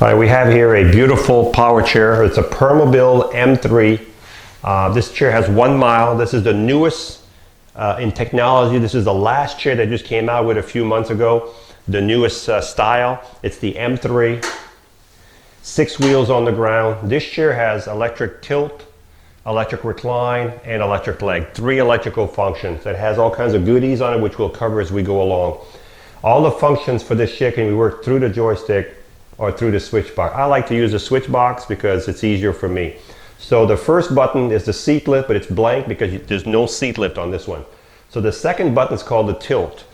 All right, we have here a beautiful power chair. It's a Permobil M3. This chair has 1 mile. This is the newest in technology. This is the last chair that just came out with a few months ago. The newest style. It's the M3. 6 wheels on the ground. This chair has electric tilt, electric recline, and electric leg. 3 electrical functions. It has all kinds of goodies on it, which we'll cover as we go along. All the functions for this chair can be worked through the joystick or through the switch box. I like to use the switch box because it's easier for me. So the first button is the seat lift, but it's blank because there's no seat lift on this one. So the second button is called the tilt.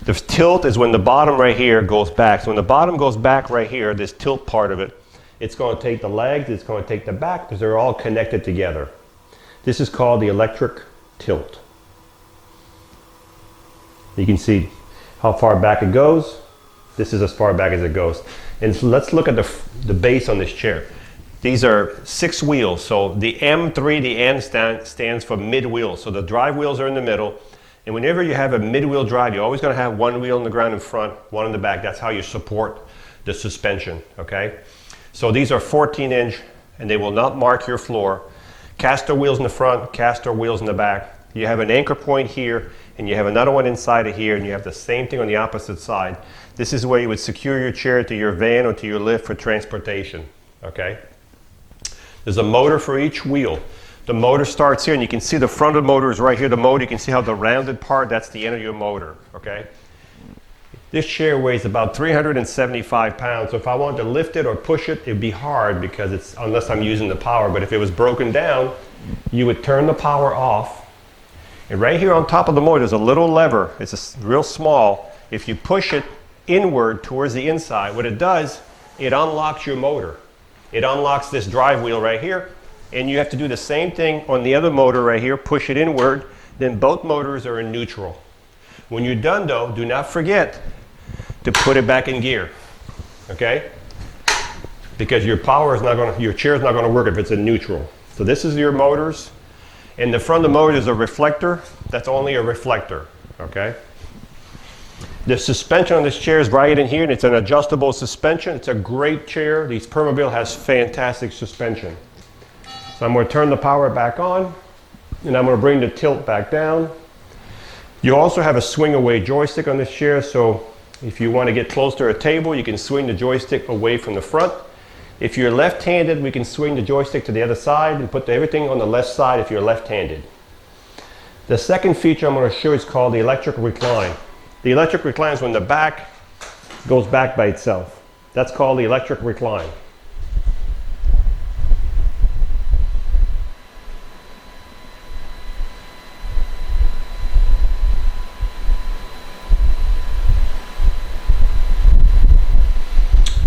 The tilt is when the bottom right here goes back. So when the bottom goes back right here, this tilt part of it, it's going to take the legs, it's going to take the back because they're all connected together. This is called the electric tilt. You can see how far back it goes. This is as far back as it goes. And so let's look at the base on this chair. These are 6 wheels. So the M3, the M stands for mid wheel. So the drive wheels are in the middle. And whenever you have a mid-wheel drive, you're always going to have 1 wheel on the ground in front, 1 in the back. That's how you support the suspension, okay? So these are 14-inch, and they will not mark your floor. Caster wheels in the front, caster wheels in the back. You have an anchor point here, and you have another one inside of here, and you have the same thing on the opposite side. This is where you would secure your chair to your van or to your lift for transportation, okay? There's a motor for each wheel. The motor starts here, and you can see the front of the motor is right here. The motor, you can see how the rounded part, that's the end of your motor, okay? This chair weighs about 375 pounds, so if I wanted to lift it or push it, it'd be hard because it's, unless I'm using the power, but if it was broken down, you would turn the power off, and right here on top of the motor, there's a little lever. It's real small. If you push it inward towards the inside, what it does, it unlocks your motor. It unlocks this drive wheel right here, and you have to do the same thing on the other motor right here, push it inward, then both motors are in neutral. When you're done though, do not forget to put it back in gear, okay? Because your your chair is not going to work if it's in neutral. So this is your motors. In the front of the motor is a reflector. That's only a reflector, okay? The suspension on this chair is right in here, and it's an adjustable suspension. It's a great chair. These Permobil has fantastic suspension. So I'm going to turn the power back on, and I'm going to bring the tilt back down. You also have a swing away joystick on this chair, so if you want to get close to a table, you can swing the joystick away from the front. If you're left-handed, we can swing the joystick to the other side and put everything on the left side if you're left-handed. The second feature I'm going to show is called the electric recline. The electric recline is when the back goes back by itself. That's called the electric recline.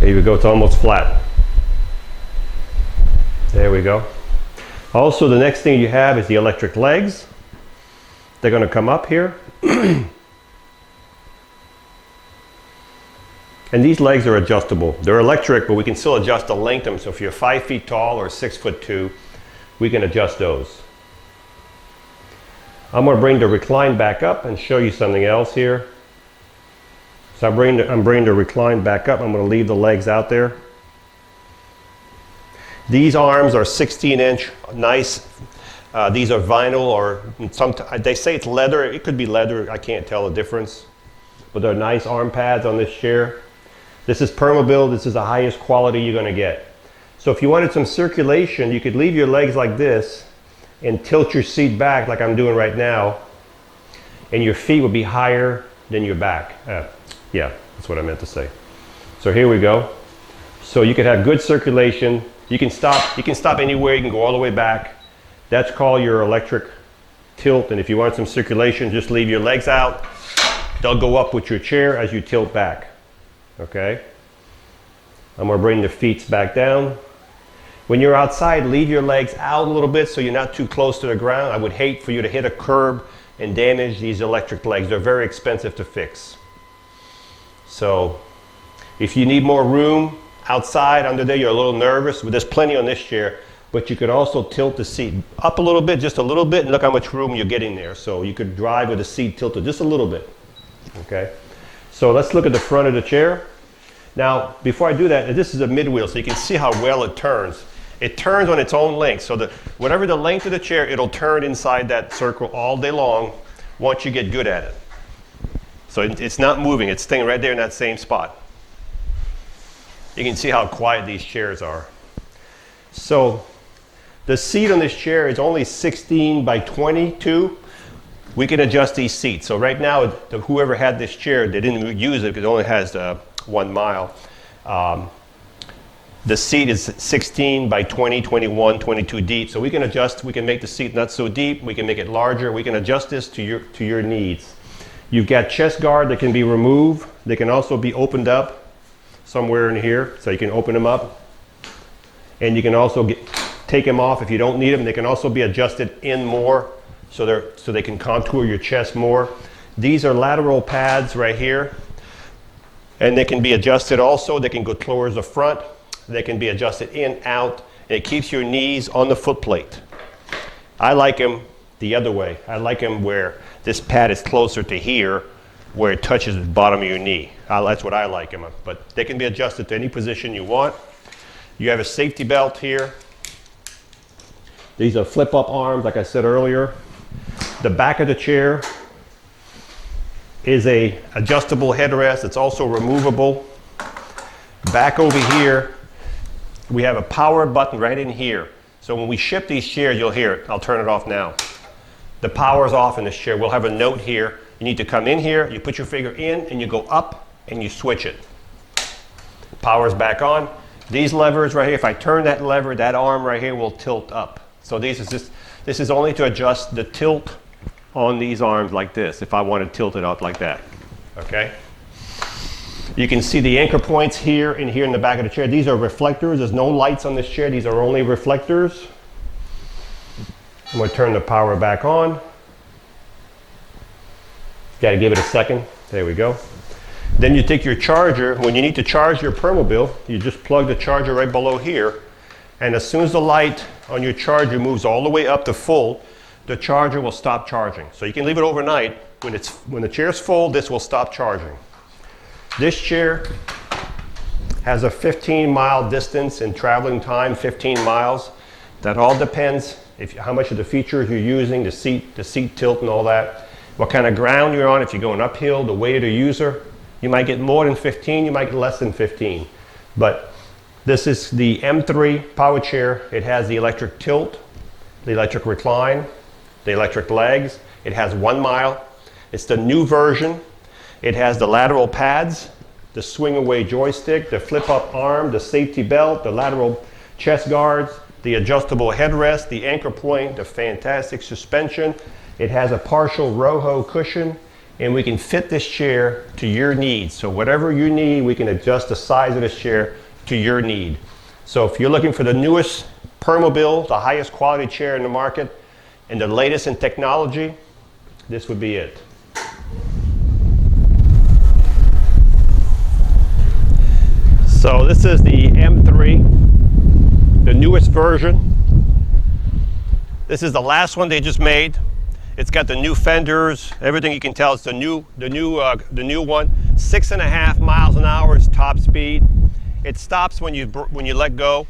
There we go, it's almost flat. There we go. Also, the next thing you have is the electric legs. They're going to come up here. And these legs are adjustable. They're electric, but we can still adjust the length of them. So if you're 5 feet tall or 6'2", we can adjust those. I'm going to bring the recline back up and show you something else here. So I'm bringing the recline back up. I'm going to leave the legs out there. These arms are 16-inch, nice. These are vinyl, or they say it's leather. It could be leather. I can't tell the difference. But they're nice arm pads on this chair. This is Permobil. This is the highest quality you're going to get. So if you wanted some circulation, you could leave your legs like this and tilt your seat back like I'm doing right now, and your feet would be higher than your back. Yeah, that's what I meant to say. So here we go. So you could have good circulation. You can stop anywhere. You can go all the way back. That's called your electric tilt. And if you want some circulation, just leave your legs out. They'll go up with your chair as you tilt back. Okay? I'm going to bring the feet back down. When you're outside, leave your legs out a little bit so you're not too close to the ground. I would hate for you to hit a curb and damage these electric legs. They're very expensive to fix. So if you need more room outside, under there, you're a little nervous, but there's plenty on this chair. But you could also tilt the seat up a little bit, just a little bit, and look how much room you're getting there. So you could drive with the seat tilted just a little bit. Okay? So let's look at the front of the chair. Now, before I do that, this is a mid-wheel, so you can see how well it turns. It turns on its own length, so that whatever the length of the chair, it'll turn inside that circle all day long once you get good at it. So it's not moving, it's staying right there in that same spot. You can see how quiet these chairs are. So the seat on this chair is only 16 by 22. We can adjust these seats. So right now, whoever had this chair, they didn't use it because it only has 1 mile. The seat is 16 by 20, 21, 22 deep. So we can adjust, we can make the seat not so deep, we can make it larger, we can adjust this to your needs. You've got chest guard that can be removed. They can also be opened up somewhere in here, so you can open them up. And you can also take them off if you don't need them. They can also be adjusted in more, so they can contour your chest more. These are lateral pads right here. And they can be adjusted also. They can go towards the front. They can be adjusted in, out. And it keeps your knees on the foot plate. I like them the other way. I like them where this pad is closer to here, where it touches the bottom of your knee. That's what I like them. But they can be adjusted to any position you want. You have a safety belt here. These are flip-up arms, like I said earlier. The back of the chair is a adjustable headrest. It's also removable. Back over here, we have a power button right in here. So when we ship these chairs, you'll hear it. I'll turn it off now. The power's off in this chair. We'll have a note here. You need to come in here, you put your finger in, and you go up, and you switch it. Power's back on. These levers right here, if I turn that lever, that arm right here will tilt up. So this is only to adjust the tilt on these arms like this, if I want to tilt it out like that, okay? You can see the anchor points here and here in the back of the chair. These are reflectors. There's no lights on this chair. These are only reflectors. I'm going to turn the power back on. Got to give it a second. There we go. Then you take your charger. When you need to charge your Permobil, you just plug the charger right below here. And as soon as the light on your charger moves all the way up to full, the charger will stop charging. So you can leave it overnight. When the chair's full, this will stop charging. This chair has a 15-mile distance in traveling time, 15 miles. That all depends how much of the features you're using, the seat tilt and all that, what kind of ground you're on, if you're going uphill, the weight of the user. You might get more than 15, you might get less than 15. But this is the M3 power chair. It has the electric tilt, the electric recline, the electric legs. It has 1 mile. It's the new version. It has the lateral pads, the swing away joystick, the flip up arm, the safety belt, the lateral chest guards, the adjustable headrest, the anchor point, the fantastic suspension. It has a partial Roho cushion, and we can fit this chair to your needs. So whatever you need, we can adjust the size of this chair to your need. So if you're looking for the newest Permobil, the highest quality chair in the market, and the latest in technology, this would be it. So this is the M3, the newest version. This is the last one they just made. It's got the new fenders, everything you can tell. It's the new one. 6.5 miles an hour is top speed. It stops when you let go.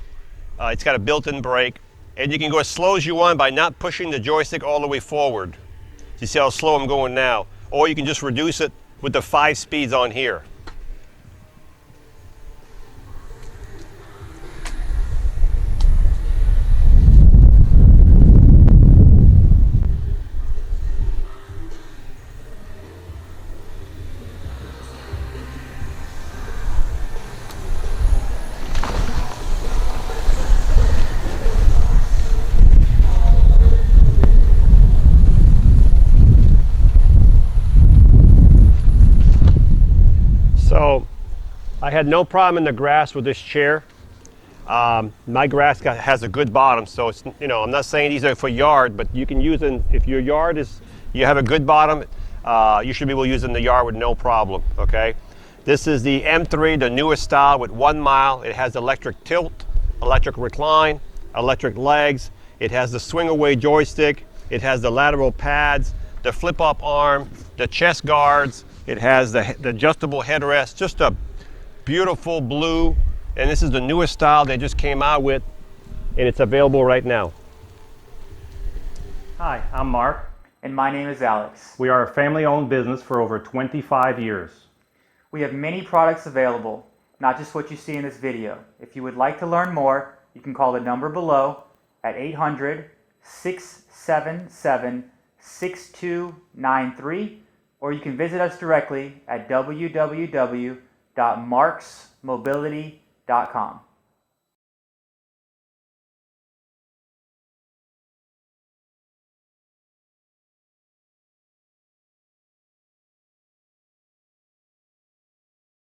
It's got a built-in brake, and you can go as slow as you want by not pushing the joystick all the way forward. You see how slow I'm going now? Or you can just reduce it with the 5 speeds on here. So I had no problem in the grass with this chair. My grass has a good bottom, so it's, I'm not saying these are for yard, but you can use them if your yard you have a good bottom. You should be able to use it in the yard with no problem. Okay, this is the M3, the newest style with 1 mile. It has electric tilt, electric recline, electric legs. It has the swing away joystick. It has the lateral pads, the flip up arm, the chest guards. It has the adjustable headrest. Just a beautiful blue, and this is the newest style they just came out with, and it's available right now. Hi, I'm Mark. And my name is Alex. We are a family-owned business for over 25 years. We have many products available, not just what you see in this video. If you would like to learn more, you can call the number below at 800-677-6293, or you can visit us directly at www.marksmobility.com.